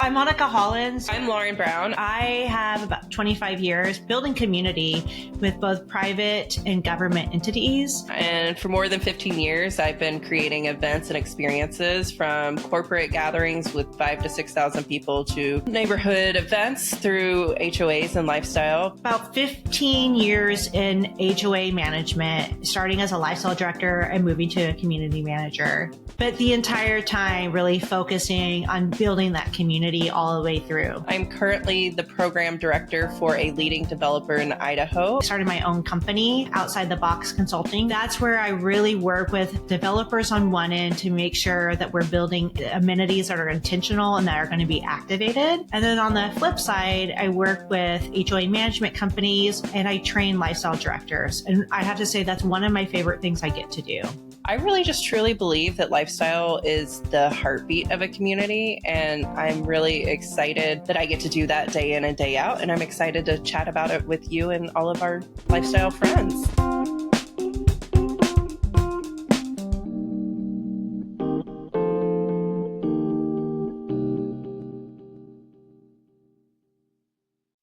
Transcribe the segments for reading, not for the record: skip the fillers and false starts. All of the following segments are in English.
I'm Monica Hollins. I'm Lauren Brown. I have about 25 years building community with both private and government entities. And for more than 15 years, I've been creating events and experiences from corporate gatherings with 5,000 to 6,000 people to neighborhood events through HOAs and lifestyle. About 15 years in HOA management, starting as a lifestyle director and moving to a community manager. But the entire time really focusing on building that community all the way through. I'm currently the program director for a leading developer in Idaho. I started my own company, Outside the Box Consulting. That's where I really work with developers on one end to make sure that we're building amenities that are intentional and that are going to be activated. And then on the flip side, I work with HOA management companies and I train lifestyle directors. And I have to say that's one of my favorite things I get to do. I really just truly believe that lifestyle is the heartbeat of a community, and I'm really excited that I get to do that day in and day out, and I'm excited to chat about it with you and all of our lifestyle friends.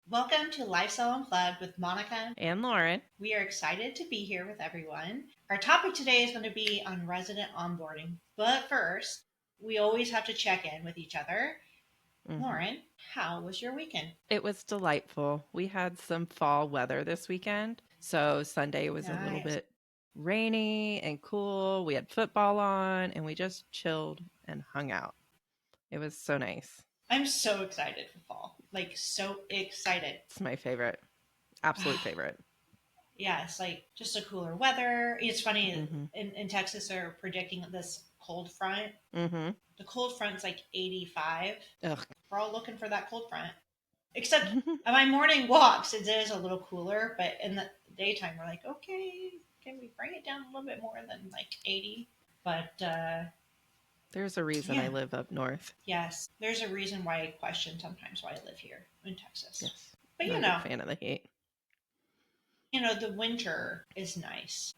Welcome to Lifestyle Unplugged with Monica and Lauren. We are excited to be here with everyone. Our topic today is going to be on resident onboarding. But first, we always have to check in with each other. Lauren, how was your weekend? It was delightful. We had some fall weather this weekend. So Sunday was a little bit rainy and cool. We had football on and we just chilled and hung out. It was so nice. I'm so excited for fall. Like, so excited. It's my favorite. Absolute favorite. Yeah, it's like just a cooler weather. It's funny, in Texas, they're predicting this cold front. The cold front's like 85. Ugh. We're all looking for that cold front. Except on my morning walks, it is a little cooler, but in the daytime, we're like, okay, can we bring it down a little bit more than like 80? But there's a reason I live up north. Yes, there's a reason why I question sometimes why I live here in Texas. Yes, but I'm not a fan of the heat. You know, the winter is nice.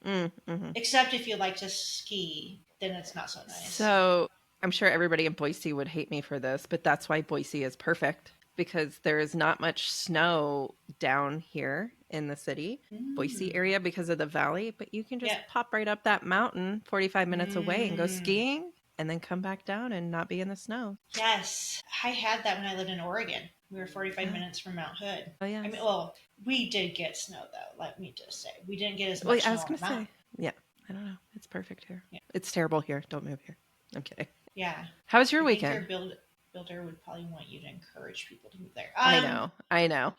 Except if you like to ski, then it's not so nice. So I'm sure everybody in Boise would hate me for this, but that's why Boise is perfect, because there is not much snow down here in the city, Boise area, because of the valley, but you can just pop right up that mountain 45 minutes away and go skiing and then come back down and not be in the snow. Yes. I had that when I lived in Oregon. We were 45 minutes from Mount Hood. Oh, yeah. I mean, well, we did get snow, though. Let me just say. We didn't get as much snow. I was going to say. Yeah. I don't know. It's perfect here. Yeah. It's terrible here. Don't move here. I'm kidding. Yeah. How was your weekend? Your builder would probably want you to encourage people to move there. I know.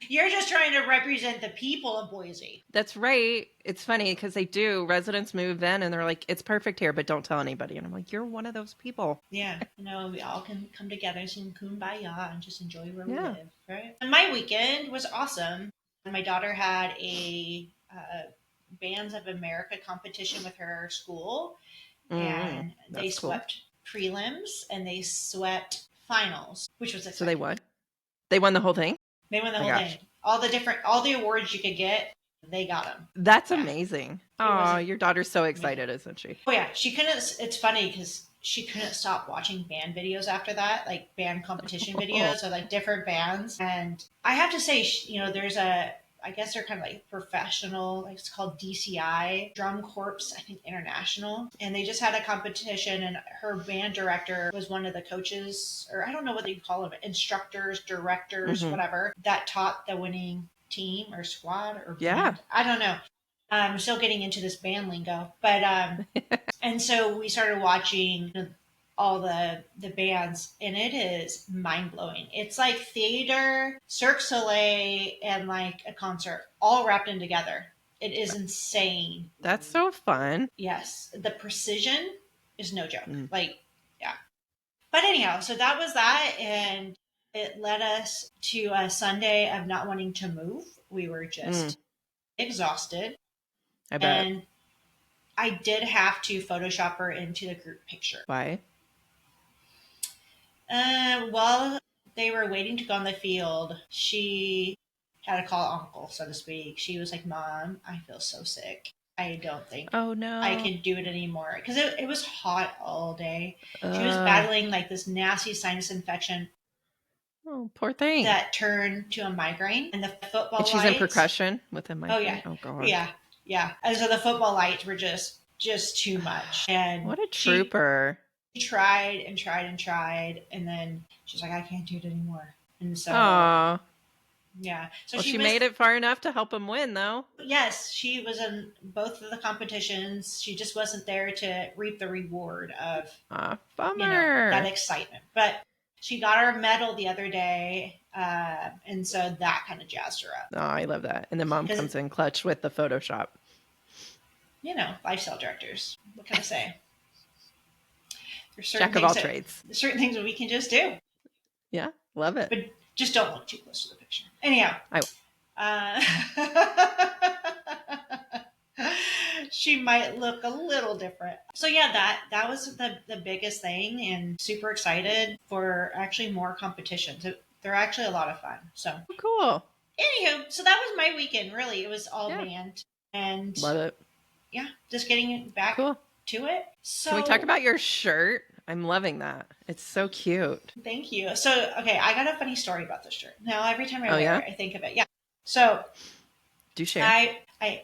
You're just trying to represent the people of Boise. That's right. It's funny because they do. Residents move in and they're like, it's perfect here, but don't tell anybody. And I'm like, you're one of those people. Yeah. You know, we all can come together and sing Kumbaya and just enjoy where we live, right? And my weekend was awesome. My daughter had a Bands of America competition with her school. And they swept prelims and they swept finals, which was exciting. So they won? They won the whole thing? They won the whole thing. All the awards you could get, they got them. That's amazing. Oh, your daughter's so excited, isn't she? Oh yeah, she couldn't. It's funny because she couldn't stop watching band videos after that, like band competition videos of like different bands. And I have to say, you know, there's I guess they're kind of like professional, like it's called DCI, Drum Corps, I think International. And they just had a competition and her band director was one of the coaches, or I don't know what they call them, instructors, directors, whatever, that taught the winning team or squad or band. I don't know. I'm still getting into this band lingo. But, and so we started watching all the bands, and it is mind-blowing. It's like theater, Cirque du Soleil, and like a concert all wrapped in together. It is insane. That's so fun. Yes. The precision is no joke. Like, yeah. But anyhow, so that was that, and it led us to a Sunday of not wanting to move. We were just exhausted. I bet. And I did have to Photoshop her into the group picture. Why? While they were waiting to go on the field, she had to call uncle, so to speak. She was like, Mom, I feel so sick. I don't think I can do it anymore. Because it was hot all day. She was battling like this nasty sinus infection. Oh, poor thing. that turned to a migraine, and the football And she's in lights. percussion with a Oh migraine. yeah, Oh God. yeah. And so the football lights were just too much, and What a she trooper. tried and tried and tried, and then she's like, I can't do it anymore. And so Aw. yeah, so Well, she she missed. made it far enough to help him win, though. Yes, she was in both of the competitions. She just wasn't there to reap the reward of, Ah, that bummer. excitement. But she got her medal the other day, and so that kind of jazzed her up. Oh, I love that. And the mom Because, comes in clutch with the Photoshop. lifestyle directors. What can I say? There's certain Jack of things all that trades. we can just do, Yeah, love it. but just don't look too close to the picture. Anyhow, I uh, she might look a little different. So yeah, that was the biggest thing, and super excited for actually more competitions. They're actually a lot of fun. So cool. anywho, so that was my weekend. Really, it was all Yeah, band, and love it. yeah, just getting back Cool. to it. Can we talk So about your shirt? I'm loving that. It's so cute. thank you. So okay, I got a funny story about this shirt. Now every time I Oh, wear yeah? it, I think of it. Yeah. So Do share.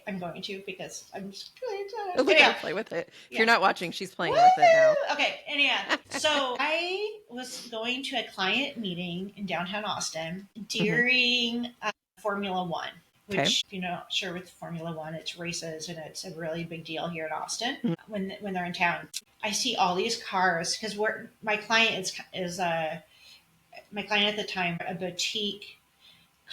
I'm going to, because I'm just really Look at anyhow. her play with it. If Yeah. you're not watching, she's playing with it now. Okay, anyhow, so I was going to a client meeting in downtown Austin during Formula One, Okay. which, if you're not sure, with Formula One, it's races and it's a really big deal here in Austin when they're in town. I see all these cars because my client is my client at the time, a boutique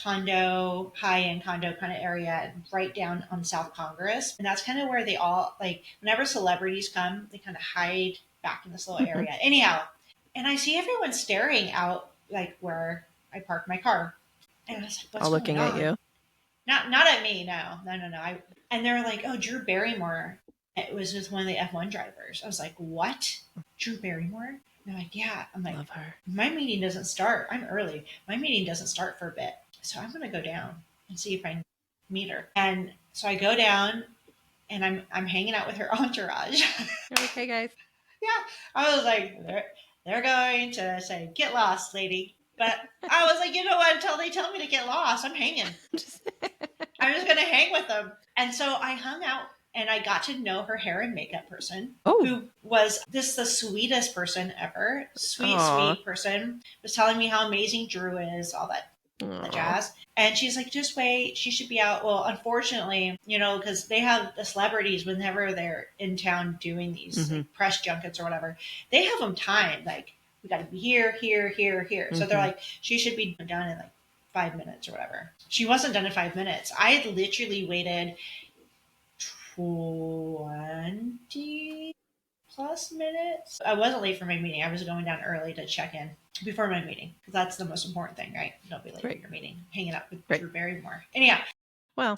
condo, high-end condo kind of area right down on South Congress. And that's kind of where they all, like, whenever celebrities come, they kind of hide back in this little area. Anyhow, and I see everyone staring out, like, where I parked my car. And I was like, what's All going looking on? at you. Not at me, no. And they're like, oh, Drew Barrymore. It was with one of the F1 drivers. I was like, what? Drew Barrymore? And they're like, yeah. I'm like, Love her. my meeting doesn't start. I'm early. My meeting doesn't start for a bit. So I'm going to go down and see if I can meet her. And so I go down, and I'm hanging out with her entourage. You're like, hey, guys. Yeah. I was like, they're going to say, get lost, lady. But I was like, you know what? Until they tell me to get lost, I'm hanging. I'm just going to hang with them. And so I hung out, and I got to know her hair and makeup person, who was the sweetest person ever. Sweet person. Was telling me how amazing Drew is, all that jazz. And she's like, just wait, she should be out. Well, unfortunately, because they have the celebrities, whenever they're in town doing these like, press junkets or whatever, they have them timed. Like, we got to be here, here, here, here. So they're like, she should be done in like 5 minutes or whatever. She wasn't done in 5 minutes. I had literally waited 20 plus minutes. I wasn't late for my meeting. I was going down early to check in before my meeting, because that's the most important thing, right? Don't be late for your meeting. Hanging out with Drew Barrymore. Anyhow. Well,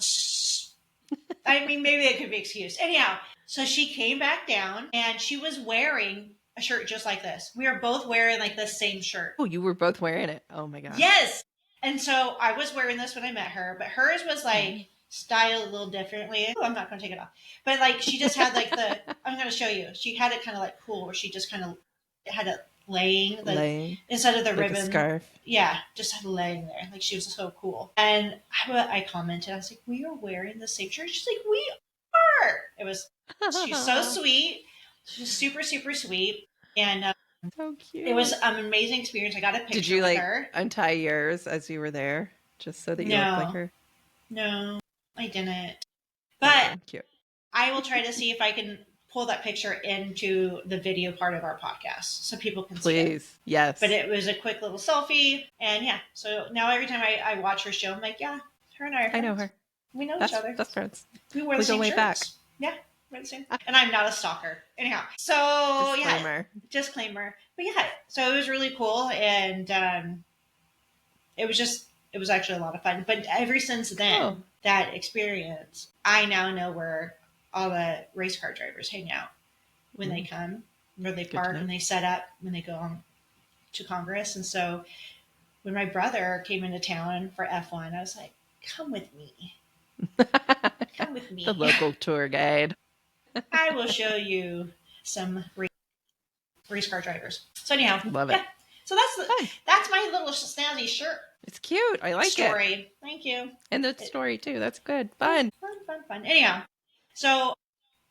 I mean, maybe it could be excused. Anyhow, so she came back down, and she was wearing a shirt just like this. We were both wearing like the same shirt. Oh, you were both wearing it. Oh my God. Yes. And so I was wearing this when I met her, but hers was like styled a little differently. Oh, I'm not going to take it off. But like, she just had like I'm going to show you. She had it kind of like cool, where she just kind of had it laying instead of the like ribbon. A scarf. Yeah, just had it laying there. Like, she was so cool. And I commented, I was like, we are wearing the same shirt. She's like, we are. She's so sweet. She's super, super sweet. And so cute. It was an amazing experience. I got a picture Did you with her. untie yours as you were there, just so that you looked like her? No, I didn't. But cute. I will try to see if I can pull that picture into the video part of our podcast so people can see it. Please, yes. But it was a quick little selfie, and yeah. So now every time I watch her show, I'm like, yeah, her and I are friends. I know her. We know each other. Best friends. We wear the same shirts. Back. Yeah. And I'm not a stalker. Anyhow, so disclaimer. But yeah, so it was really cool, and it was actually a lot of fun. But ever since then, that experience, I now know where all the race car drivers hang out when they come, where they park, and they set up when they go on to Congress. And so when my brother came into town for F1, I was like, come with me. Come with me. The local tour guide. I will show you some race car drivers. So anyhow, love it. So Fun. that's my little snazzy shirt It's cute. I like it. story. Thank you. And the story too. That's good. Fun. Fun. Anyhow, so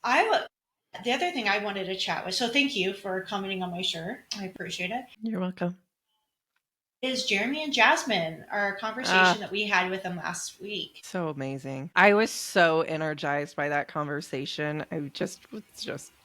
the other thing I wanted to chat with, so thank you for commenting on my shirt. I appreciate it. You're welcome. Is Jeremy and Jasmine, our conversation that we had with them last week. So amazing. I was so energized by that conversation. I was just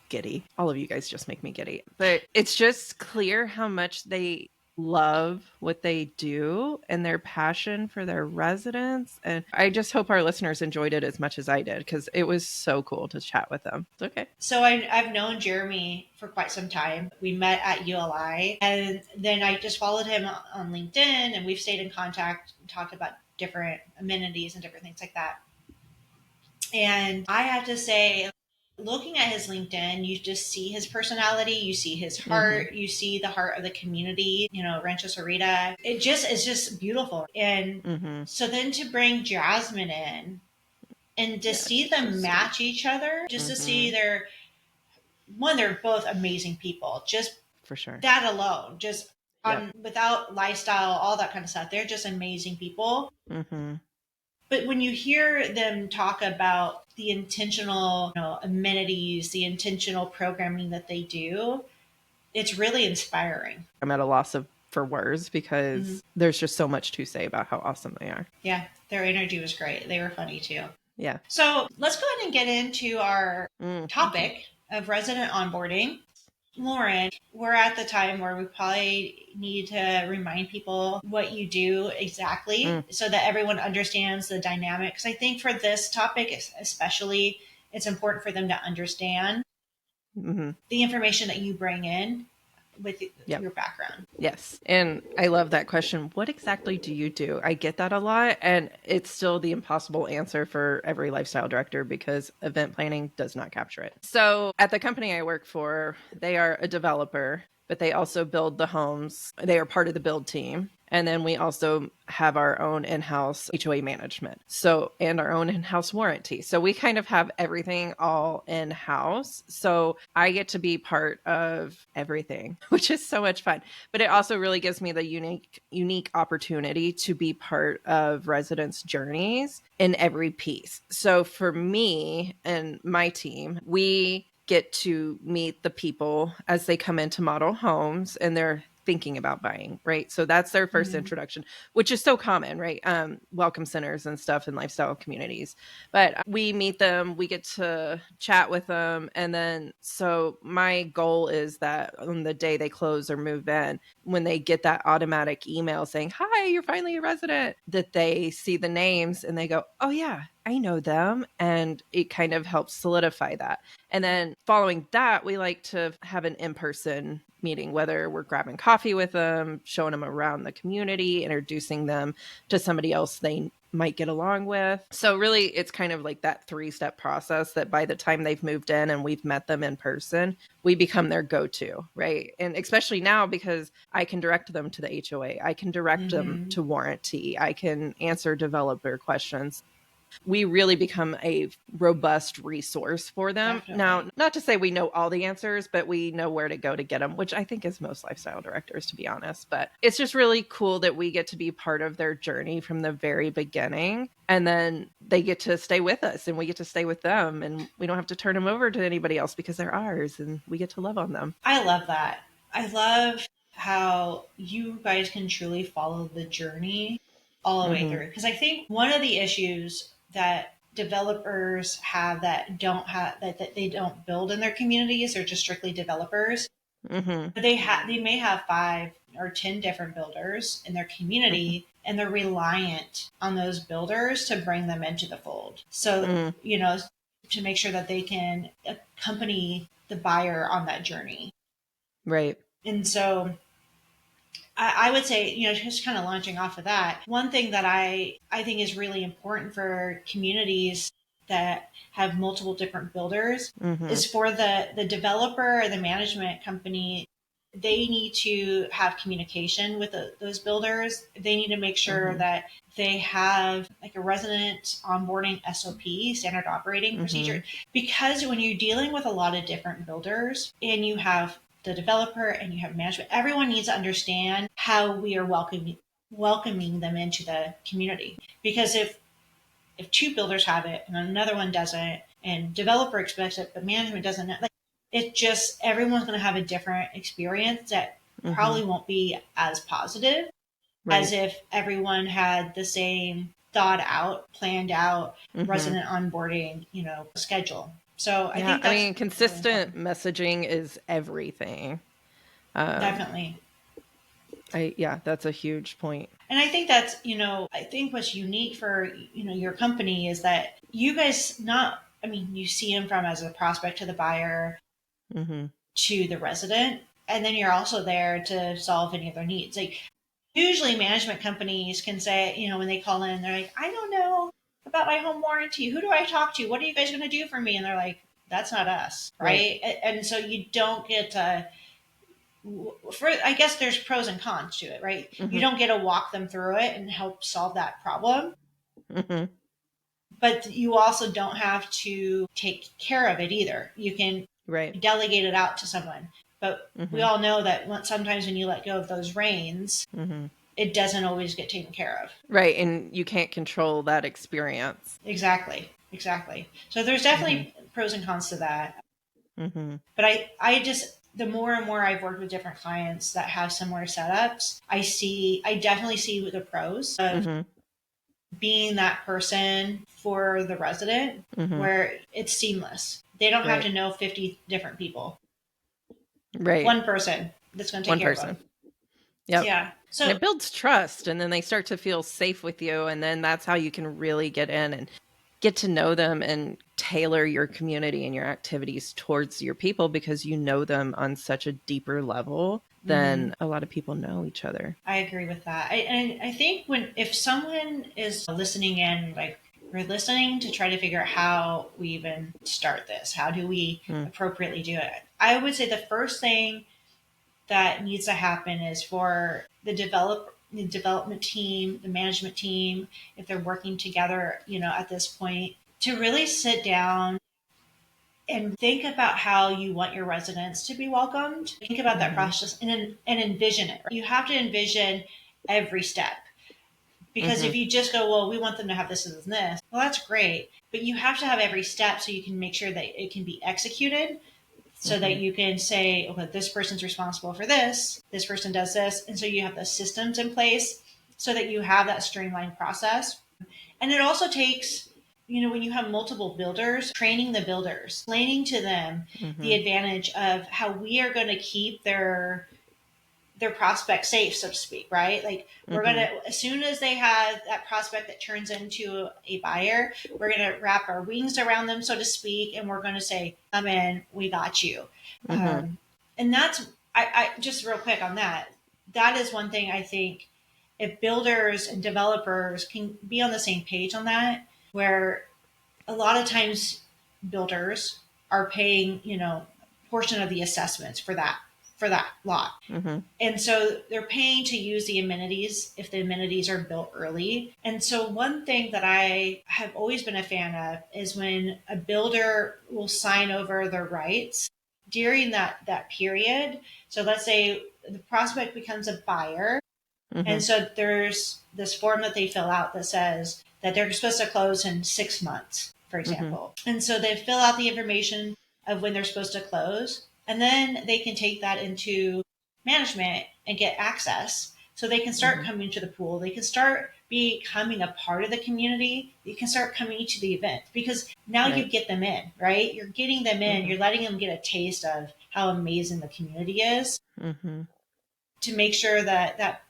giddy. All of you guys just make me giddy. But it's just clear how much they love what they do and their passion for their residents. And I just hope our listeners enjoyed it as much as I did, because it was so cool to chat with them. It's okay. So I've known Jeremy for quite some time. We met at ULI, and then I just followed him on LinkedIn, and we've stayed in contact and talked about different amenities and different things like that. And I have to say, looking at his LinkedIn, you just see his personality, you see his heart, you see the heart of the community, Rancho Sarita. It's just beautiful. And so then to bring Jasmine in and to see them match each other, just to see they're both amazing people. Just for sure. That alone, just without lifestyle, all that kind of stuff. They're just amazing people. But when you hear them talk about the intentional amenities, the intentional programming that they do, it's really inspiring. I'm at a loss for words, because there's just so much to say about how awesome they are. Yeah, their energy was great. They were funny too. Yeah. So let's go ahead and get into our topic of resident onboarding. Lauren, we're at the time where we probably need to remind people what you do exactly so that everyone understands the dynamics. I think for this topic especially, it's important for them to understand the information that you bring in with your background. Yes. And I love that question. What exactly do you do? I get that a lot, and it's still the impossible answer for every lifestyle director, because event planning does not capture it. So at the company I work for, they are a developer, but they also build the homes. They are part of the build team. And then we also have our own in-house HOA management. And our own in-house warranty. So we kind of have everything all in-house. So I get to be part of everything, which is so much fun. But it also really gives me the unique opportunity to be part of residents' journeys in every piece. So for me and my team, we get to meet the people as they come into model homes and they're thinking about buying, right? So that's their first introduction, which is so common, right? Welcome centers and stuff in lifestyle communities. But we meet them, we get to chat with them. And then, so my goal is that on the day they close or move in, when they get that automatic email saying, "Hi, you're finally a resident," that they see the names and they go, "Oh yeah, I know them." And it kind of helps solidify that. And then following that, we like to have an in-person meeting, whether we're grabbing coffee with them, showing them around the community, introducing them to somebody else they might get along with. So really, it's kind of like that 3-step process that by the time they've moved in and we've met them in person, we become their go-to, right? And especially now, because I can direct them to the HOA, I can direct them to warranty, I can answer developer questions. We really become a robust resource for them. Definitely. Now, not to say we know all the answers, but we know where to go to get them, which I think is most lifestyle directors, to be honest. But it's just really cool that we get to be part of their journey from the very beginning. And then they get to stay with us and we get to stay with them. And we don't have to turn them over to anybody else because they're ours and we get to love on them. I love that. I love how you guys can truly follow the journey all the way through. Because I think one of the issues that developers have that they don't build in their communities, they're just strictly developers. But they may have 5 or 10 different builders in their community, and they're reliant on those builders to bring them into the fold. So, to make sure that they can accompany the buyer on that journey. Right. And so I would say, just kind of launching off of that, one thing that I think is really important for communities that have multiple different builders is for the developer or the management company, they need to have communication with those builders. They need to make sure that they have like a resident onboarding SOP, standard operating procedure, because when you're dealing with a lot of different builders and you have the developer and you have management. Everyone needs to understand how we are welcoming them into the community. Because if two builders have it and another one doesn't, and developer expects it, but management doesn't, like, it just, everyone's going to have a different experience that probably won't be as positive as if everyone had the same thought out, planned out resident onboarding, schedule. So I think I that's mean, really consistent important. messaging is everything. Definitely. That's a huge point. And I think that's, I think what's unique for, your company is that you guys you see them from as a prospect to the buyer to the resident, and then you're also there to solve any of their needs. Like, usually management companies can say, when they call in, they're like, I don't know about my home warranty. Who do I talk to? What are you guys going to do for me? And they're like, that's not us. Right. And so you don't get to, I guess there's pros and cons to it, right? You don't get to walk them through it and help solve that problem. But you also don't have to take care of it either. You can delegate it out to someone. But we all know that sometimes when you let go of those reins, it doesn't always get taken care of. Right. And you can't control that experience. Exactly. So there's definitely pros and cons to that. But I just, the more and more I've worked with different clients that have similar setups, I definitely see the pros of being that person for the resident where it's seamless. They don't have to know 50 different people. One person that's going to take care of them. Yep. Yeah. So and it builds trust, and then they start to feel safe with you, and then that's how you can really get in and get to know them and tailor your community and your activities towards your people, because you know them on such a deeper level than a lot of people know each other. I agree with that. I think if someone is listening in, like, we're listening to try to figure out how we even start this, how do we appropriately do it, I would say the first thing that needs to happen is for the development team, the management team, if they're working together, at this point, to really sit down and think about how you want your residents to be welcomed. Think about that process and envision it. You have to envision every step. Because if you just go, well, we want them to have this and this, well, that's great. But you have to have every step so you can make sure that it can be executed, so that you can say, okay, this person's responsible for this person does this. And so you have the systems in place so that you have that streamlined process. And it also takes, when you have multiple builders, training the builders, explaining to them the advantage of how we are going to keep their prospect safe, so to speak, right? Like, we're going to, as soon as they have that prospect that turns into a buyer, we're going to wrap our wings around them, so to speak. And we're going to say, come in, we got you. And that's, I just real quick on that is one thing I think, if builders and developers can be on the same page on that, where a lot of times builders are paying, portion of the assessments for that lot. And so they're paying to use the amenities if the amenities are built early. And so one thing that I have always been a fan of is when a builder will sign over their rights during that period. So let's say the prospect becomes a buyer. And so there's this form that they fill out that says that they're supposed to close in 6 months, for example. And so they fill out the information of when they're supposed to close. And then they can take that into management and get access. So they can start coming to the pool. They can start becoming a part of the community. You can start coming to the event, because now you get them in, right? You're getting them in. You're letting them get a taste of how amazing the community is, to make sure that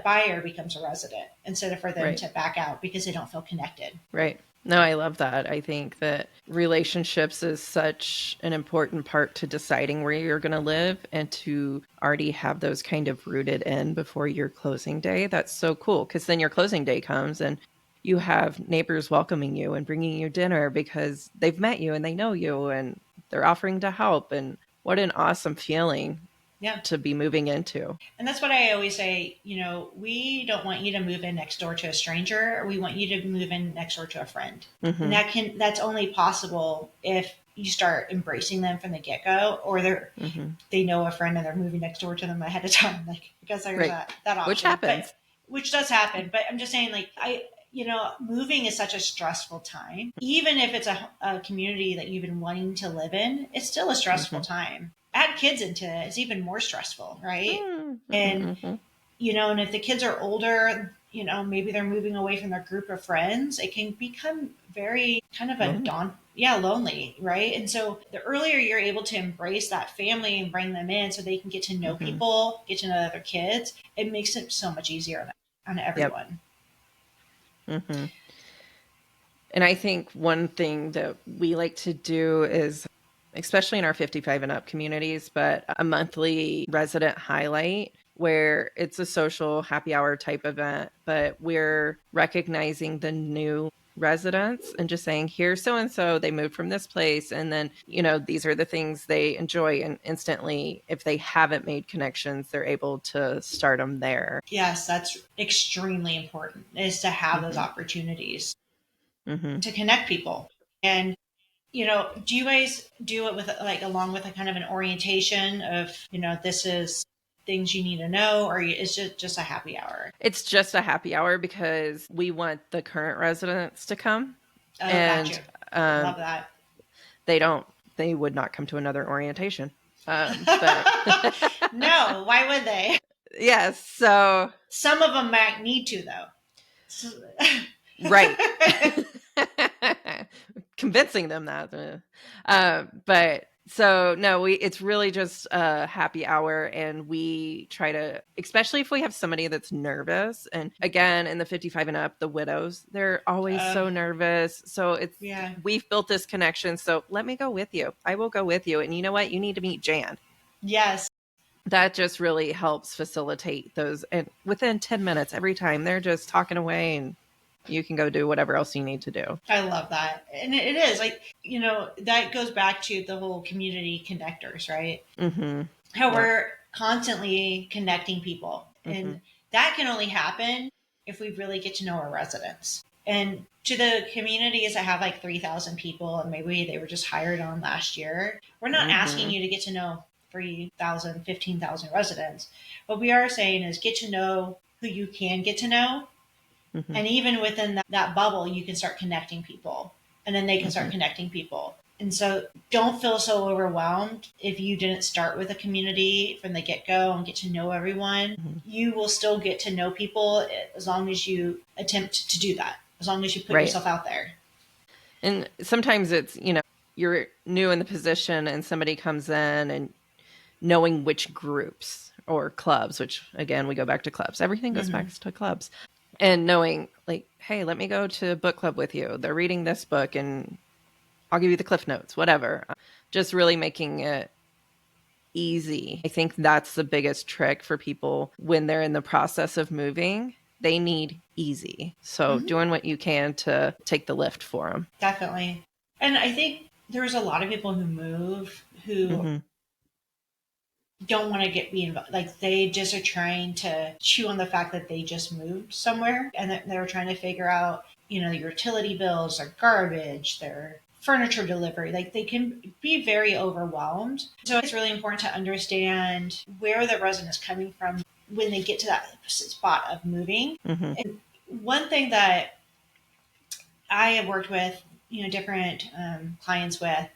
buyer becomes a resident instead of for them to back out because they don't feel connected. Right. No, I love that. I think that relationships is such an important part to deciding where you're going to live, and to already have those kind of rooted in before your closing day. That's so cool, because then your closing day comes and you have neighbors welcoming you and bringing you dinner because they've met you and they know you and they're offering to help. And what an awesome feeling to be moving into. And that's what I always say, we don't want you to move in next door to a stranger. We want you to move in next door to a friend. And that's only possible if you start embracing them from the get-go, or they know a friend and they're moving next door to them ahead of time, like, because there's Right. that option. Which happens. Which does happen. But I'm just saying, like, moving is such a stressful time. Even if it's a community that you've been wanting to live in, it's still a stressful time. Add kids into it, it's even more stressful, right? And, and if the kids are older, maybe they're moving away from their group of friends, it can become very kind of lonely, right? And so the earlier you're able to embrace that family and bring them in so they can get to know people, get to know other kids, it makes it so much easier on everyone. Yep. And I think one thing that we like to do is, especially in our 55 and up communities, but a monthly resident highlight where it's a social happy hour type event, but we're recognizing the new residents and just saying, here's so-and-so, they moved from this place. And then, these are the things they enjoy. And instantly, if they haven't made connections, they're able to start them there. Yes, that's extremely important, is to have those opportunities to connect people. And do you guys do it with, like, along with a kind of an orientation of, this is things you need to know, or is it just a happy hour? It's just a happy hour because we want the current residents to come. Oh, and gotcha. Love that. They would not come to another orientation. No, why would they? Yes. So some of them might need to, though. Right. Convincing them that. But so no, it's really just a happy hour, and we try to, especially if we have somebody that's nervous. And again, in the 55 and up, the widows, they're always so nervous. So we've built this connection. So let me go with you. I will go with you. And you know what? You need to meet Jan. Yes. That just really helps facilitate those. And within 10 minutes, every time, they're just talking away, and you can go do whatever else you need to do. I love that. And it is like, that goes back to the whole community connectors, right? How we're constantly connecting people. And that can only happen if we really get to know our residents. And to the communities that have like 3,000 people, and maybe they were just hired on last year, we're not asking you to get to know 3,000, 15,000 residents. What we are saying is get to know who you can get to know. And even within that bubble, you can start connecting people, and then they can start connecting people. And so don't feel so overwhelmed if you didn't start with a community from the get-go and get to know everyone. You will still get to know people as long as you attempt to do that, as long as you put yourself out there. And sometimes it's, you're new in the position and somebody comes in, and knowing which groups or clubs, which again, we go back to clubs. Everything goes back to clubs. And knowing, like, hey, let me go to book club with you. They're reading this book and I'll give you the cliff notes, whatever. Just really making it easy. I think that's the biggest trick for people when they're in the process of moving. They need easy. So doing what you can to take the lift for them. Definitely. And I think there's a lot of people who move who don't want to be involved. Like, they just are trying to chew on the fact that they just moved somewhere, and that they're trying to figure out, the utility bills, their garbage, their furniture delivery. Like, they can be very overwhelmed. So it's really important to understand where the resident is coming from when they get to that spot of moving. And one thing that I have worked with, different clients with,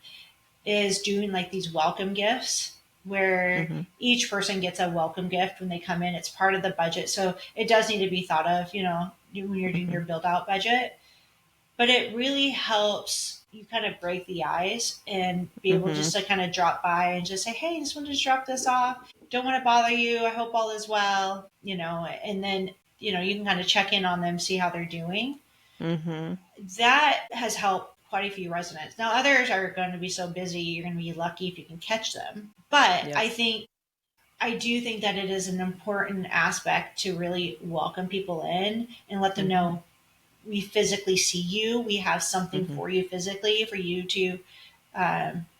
is doing like these welcome gifts, where each person gets a welcome gift when they come in. It's part of the budget. So it does need to be thought of, when you're doing your build out budget. But it really helps you kind of break the ice and be able just to kind of drop by and just say, hey, I just wanted to drop this off. Don't want to bother you. I hope all is well, and then, you can kind of check in on them, see how they're doing. That has helped quite a few residents. Now, others are going to be so busy, you're going to be lucky if you can catch them. But I do think that it is an important aspect to really welcome people in and let them know we physically see you. We have something for you physically for you to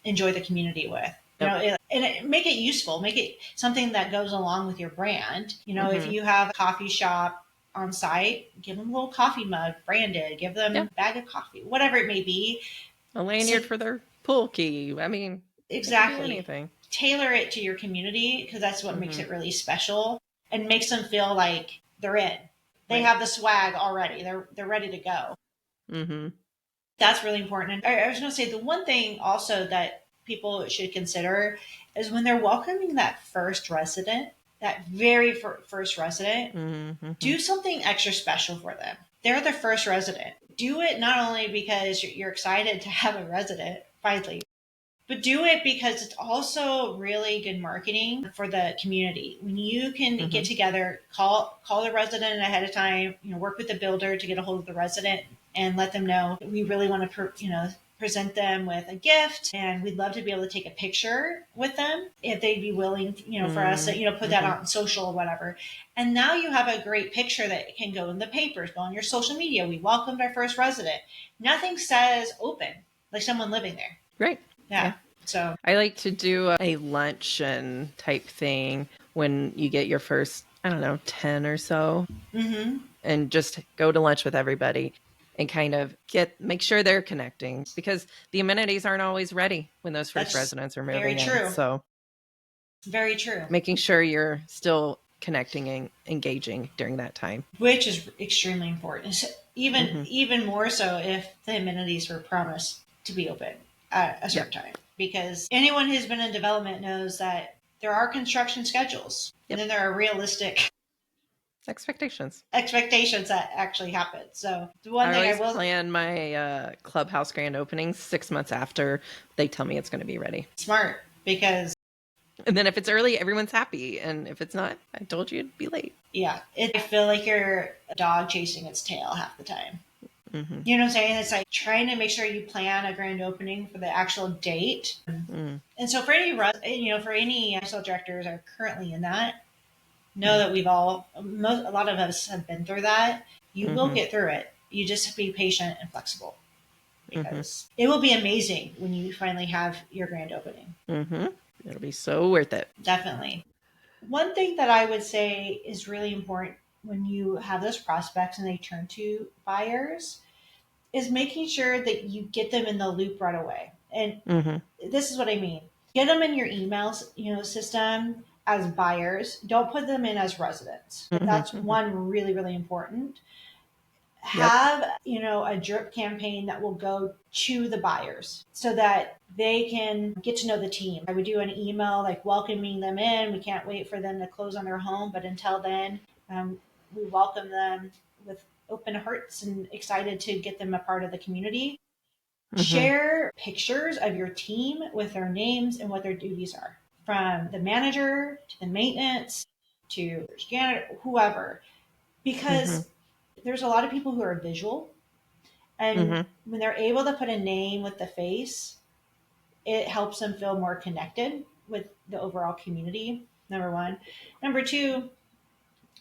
enjoy the community with. Make it useful. Make it something that goes along with your brand. If you have a coffee shop on site, give them a little coffee mug branded, give them a bag of coffee, whatever it may be. A lanyard for their pool key. I mean, it could be Exactly. anything. Tailor it to your community because that's what makes Mm-hmm. it really special and makes them feel like they're in. They Right. have the swag already. They're ready to go. Mm-hmm. That's really important. And I was going to say the one thing also that people should consider is when they're welcoming that first resident, that very first resident, Mm-hmm. do something extra special for them. They're the first resident. Do it not only because you're excited to have a resident finally, but do it because it's also really good marketing for the community. When you can Mm-hmm. get together, call the resident ahead of time, work with the builder to get a hold of the resident and let them know we really want to, present them with a gift and we'd love to be able to take a picture with them if they'd be willing, for us to, put that Mm-hmm. out on social or whatever. And now you have a great picture that can go in the papers, go on your social media. We welcomed our first resident. Nothing says open like someone living there. Right. Yeah. Yeah. So I like to do a luncheon type thing when you get your first, I don't know, 10 or so, and just go to lunch with everybody and kind of make sure they're connecting because the amenities aren't always ready when those first that's residents are very moving in. true. So Very true. making sure you're still connecting and engaging during that time. Which is extremely important. Even Mm-hmm. even more so if the amenities were promised to be open at a Yep. certain time. Because anyone who's been in development knows that there are construction schedules. Yep. And then there are realistic Expectations. expectations that actually happen. So the one I thing I always will plan my clubhouse grand openings 6 months after they tell me it's going to be ready. smart because And then if it's early, everyone's happy. And if it's not, I told you it'd be late. I feel like you're a dog chasing its tail half the time. Mm-hmm. You know what I'm saying? It's like trying to make sure you plan a grand opening for the actual date. And so for any for any sales directors are currently in that, know that a lot of us have been through that. You will get through it. You just have to be patient and flexible because it will be amazing when you finally have your grand opening. It'll be so worth it. Definitely. One thing that I would say is really important when you have those prospects and they turn to buyers is making sure that you get them in the loop right away. And this is what I mean. Get them in your emails, system as buyers. Don't put them in as residents. That's one really, really important. Yep. Have, a drip campaign that will go to the buyers so that they can get to know the team. I would do an email like welcoming them in. We can't wait for them to close on their home, but until then, we welcome them with open hearts and excited to get them a part of the community. Share pictures of your team with their names and what their duties are, from the manager to the maintenance to janitor, whoever, because there's a lot of people who are visual, and when they're able to put a name with the face, it helps them feel more connected with the overall community. Number one. Number two,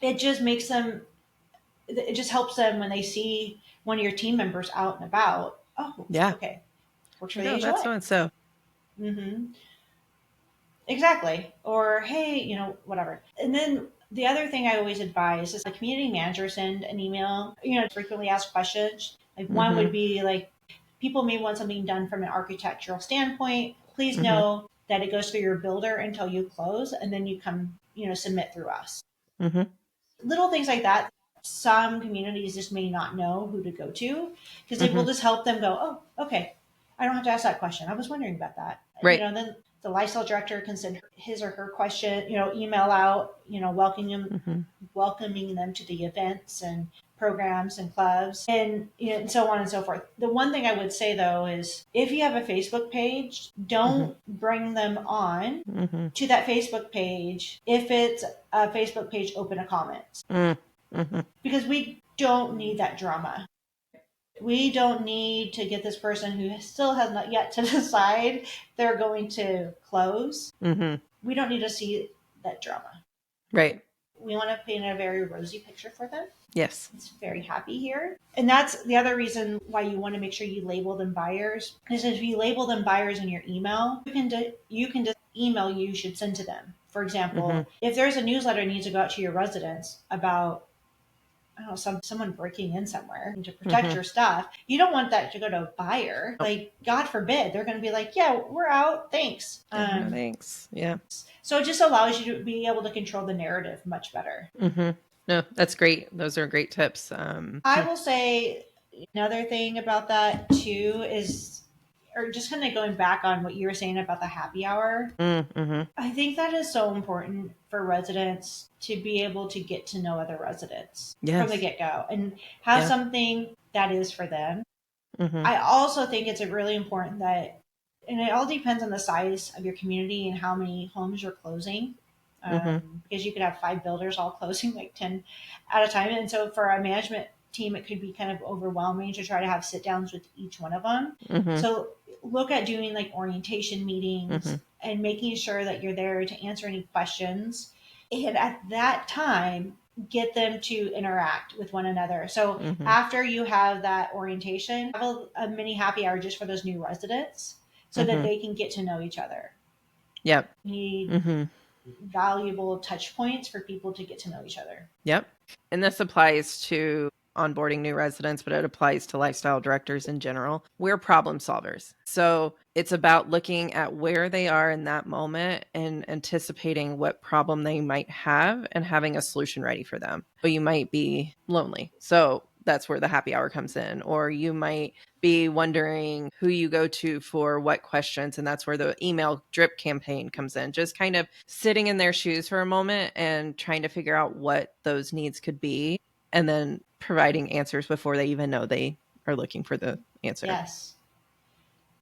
it just makes them. It just helps them when they see one of your team members out and about. Oh, Yeah. okay, works for the No, HOA. that's so and so. Exactly. Or hey, whatever. And then the other thing I always advise is the community manager send an email, frequently asked questions. Like one would be like, people may want something done from an architectural standpoint. Please know that it goes through your builder until you close, and then you come, submit through us. Little things like that. Some communities just may not know who to go to because it will just help them go, oh, okay, I don't have to ask that question. I was wondering about that. Right. Then the lifestyle director can send his or her question, email out, welcoming them to the events and programs and clubs and, and so on and so forth. The one thing I would say though is if you have a Facebook page, don't bring them on to that Facebook page if it's a Facebook page open to comments. Because we don't need that drama. We don't need to get this person who still has not yet to decide they're going to close. We don't need to see that drama. Right. We want to paint a very rosy picture for them. Yes. It's very happy here. And that's the other reason why you want to make sure you label them buyers. Is if you label them buyers in your email, you can just email you should send to them. For example, if there's a newsletter that needs to go out to your residents about I don't know, someone breaking in somewhere to protect Mm-hmm. your stuff. You don't want that to go to a buyer. Nope. Like, God forbid, they're going to be like, yeah, we're out. Thanks. Yeah, no thanks. Yeah. So it just allows you to be able to control the narrative much better. Mm-hmm. No, that's great. Those are great tips. I will say another thing about that too is, or just kind of going back on what you were saying about the happy hour. Mm-hmm. I think that is so important for residents to be able to get to know other residents from the Yes. get go and have Yeah. something that is for them. Mm-hmm. I also think it's really important that, and it all depends on the size of your community and how many homes you're closing. Mm-hmm. Because you could have 5 builders all closing like 10 at a time. And so for a management team, it could be kind of overwhelming to try to have sit downs with each one of them. Mm-hmm. So look at doing like orientation meetings Mm-hmm. and making sure that you're there to answer any questions. And at that time, get them to interact with one another. So Mm-hmm. after you have that orientation, have a mini happy hour just for those new residents so that Mm-hmm. they can get to know each other. Yep. You need Mm-hmm. valuable touch points for people to get to know each other. Yep. And this applies to onboarding new residents, but it applies to lifestyle directors in general. We're problem solvers. So it's about looking at where they are in that moment and anticipating what problem they might have and having a solution ready for them. But you might be lonely. So that's where the happy hour comes in. Or you might be wondering who you go to for what questions. And that's where the email drip campaign comes in. Just kind of sitting in their shoes for a moment and trying to figure out what those needs could be. And then providing answers before they even know they are looking for the answer. Yes.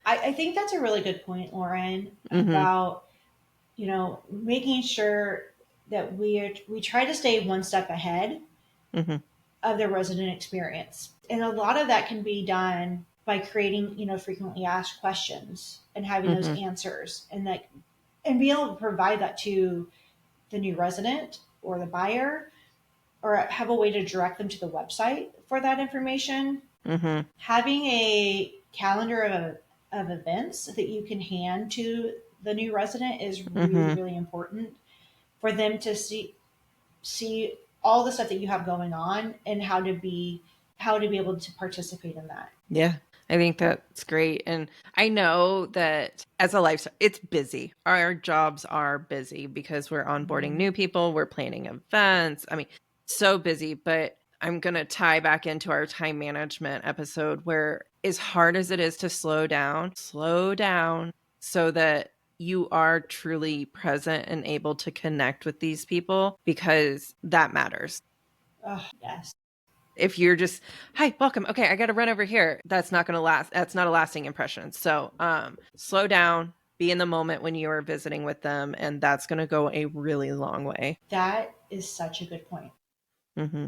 I think that's a really good point, Lauren, Mm-hmm. about, making sure that we try to stay one step ahead Mm-hmm. of the resident experience. And a lot of that can be done by creating, frequently asked questions and having those Mm-hmm. answers and be able to provide that to the new resident or the buyer or have a way to direct them to the website for that information. Mm-hmm. Having a calendar of events that you can hand to the new resident is really, Mm-hmm. really important for them to see all the stuff that you have going on and how to be able to participate in that. Yeah, I think that's great. And I know that as a lifestyle, it's busy. Our jobs are busy because we're onboarding new people, we're planning events. I mean, so busy, but I'm going to tie back into our time management episode where, as hard as it is to slow down so that you are truly present and able to connect with these people because that matters. Oh, yes. If you're just, hi, welcome, okay, I got to run over here, that's not going to last. That's not a lasting impression. So slow down, be in the moment when you are visiting with them, and that's going to go a really long way. That is such a good point. Mm-hmm.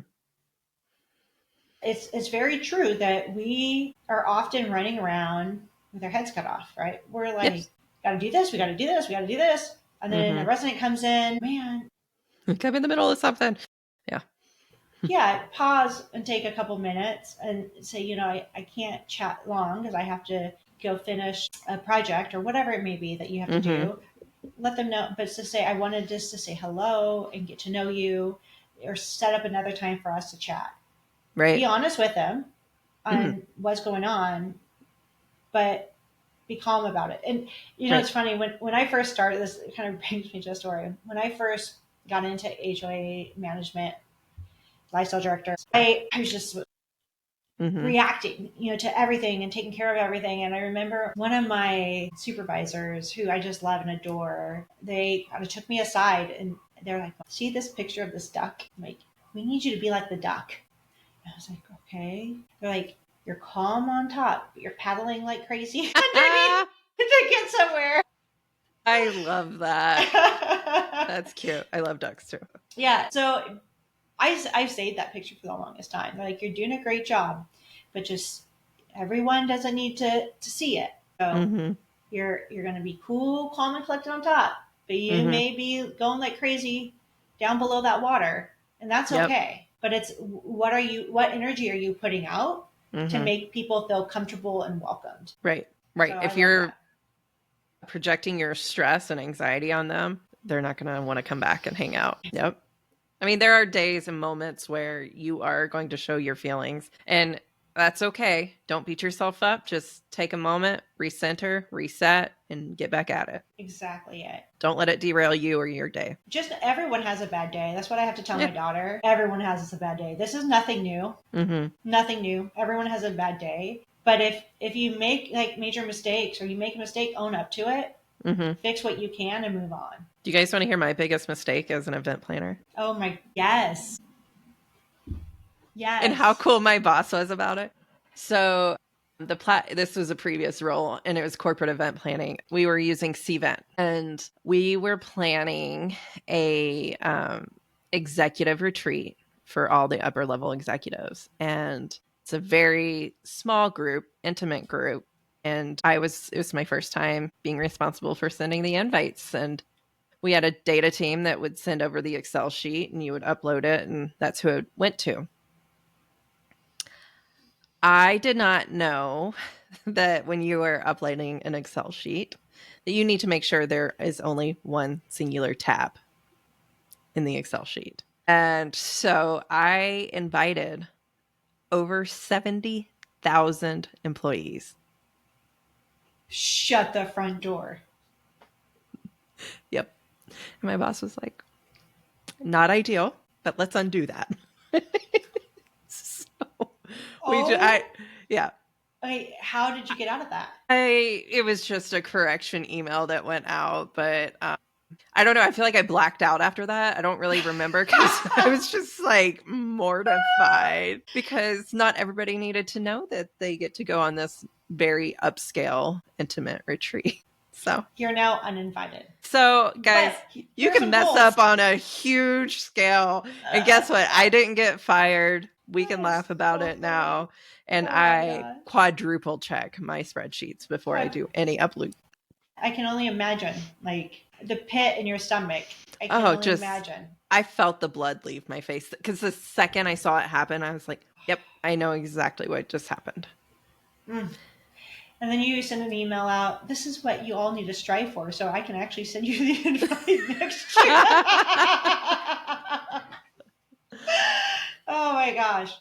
It's very true that we are often running around with our heads cut off, right? We're Yep. like, got to do this, we got to do this, we got to do this. And then a resident comes in, man, Come in the middle of something. Yeah. yeah, pause and take a couple minutes and say, I can't chat long because I have to go finish a project or whatever it may be that you have to Mm-hmm. do. Let them know, but to say, I wanted just to say hello and get to know you or set up another time for us to chat. Be Right. honest with them on what's going on, but be calm about it. And, Right. it's funny when I first started this, it kind of brings me to a story. When I first got into HOA management, lifestyle director, I was just Mm-hmm. reacting, to everything and taking care of everything. And I remember one of my supervisors who I just love and adore, they kind of took me aside and they're like, see this picture of this duck? I'm like, we need you to be like the duck. And I was like, okay. They're like, you're calm on top, but you're paddling like crazy underneath to get somewhere. I love that. That's cute. I love ducks too. Yeah. So I've saved that picture for the longest time. They're like, you're doing a great job, but just everyone doesn't need to see it. So Mm-hmm. you're going to be cool, calm, and collected on top, but you Mm-hmm. may be going like crazy down below that water, and that's Yep. okay. But it's what energy are you putting out to Mm-hmm. make people feel comfortable and welcomed? Right. So I If love you're that. projecting your stress and anxiety on them, they're not going to want to come back and hang out. Yep. I mean, there are days and moments where you are going to show your feelings, and that's okay. Don't beat yourself up. Just take a moment, recenter, reset, and get back at it. Exactly it. Don't let it derail you or your day. Just everyone has a bad day. That's what I have to tell Yeah. my daughter. Everyone has a bad day. This is nothing new. Mm-hmm. Nothing new. Everyone has a bad day. But if you make like major mistakes or you make a mistake, own up to it. Mm-hmm. Fix what you can and move on. Do you guys want to hear my biggest mistake as an event planner? Oh my, yes. Yes. And how cool my boss was about it. So this was a previous role, and it was corporate event planning. We were using Cvent, and we were planning a executive retreat for all the upper level executives. And it's a very small group, intimate group. And it was my first time being responsible for sending the invites. And we had a data team that would send over the Excel sheet, and you would upload it, and that's who it went to. I did not know that when you are uploading an Excel sheet, that you need to make sure there is only one singular tab in the Excel sheet. And so I invited over 70,000 employees. Shut the front door. Yep. And my boss was like, not ideal, but let's undo that. Yeah. Okay, how did you get out of that? It was just a correction email that went out, but I don't know. I feel like I blacked out after that. I don't really remember because I was just like mortified because not everybody needed to know that they get to go on this very upscale, intimate retreat. So you're now uninvited. So guys, you can mess up on a huge scale. And guess what? I didn't get fired. We can laugh about it now. And I quadruple check my spreadsheets before I do any upload. I can only imagine, like the pit in your stomach. I can only imagine. I felt the blood leave my face because the second I saw it happen, I was like, yep, I know exactly what just happened. And then you send an email out. This is what you all need to strive for, so I can actually send you the invite next year. Oh my gosh.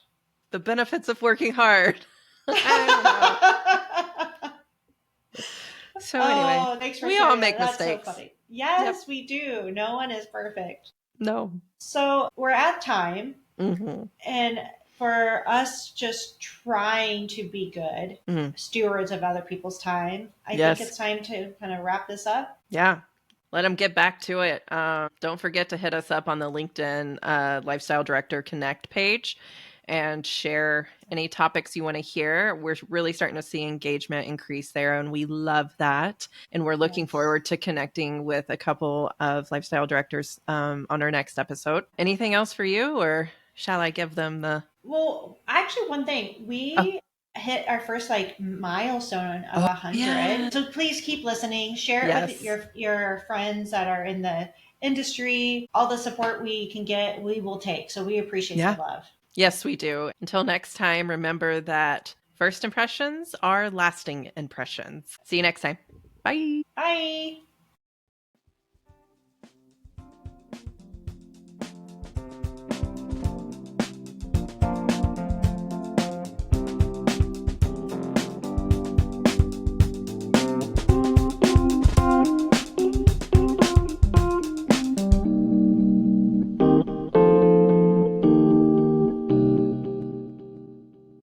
The benefits of working hard. So anyway, thanks for we all make mistakes. So funny. Yes, we do. No one is perfect. No. So we're at time. Mm-hmm. And for us just trying to be good stewards of other people's time, I think it's time to kind of wrap this up. Yeah. Let them get back to it. Don't forget to hit us up on the LinkedIn Lifestyle Director Connect page and share any topics you want to hear. We're really starting to see engagement increase there, and we love that. And we're looking forward to connecting with a couple of lifestyle directors on our next episode. Anything else for you, or shall I give them the... Well, actually, one thing. We hit our first milestone of 100. Yeah. So please keep listening. Share it with your friends that are in the industry. All the support we can get, we will take. So we appreciate the love. Yes, we do. Until next time, remember that first impressions are lasting impressions. See you next time. Bye. Bye.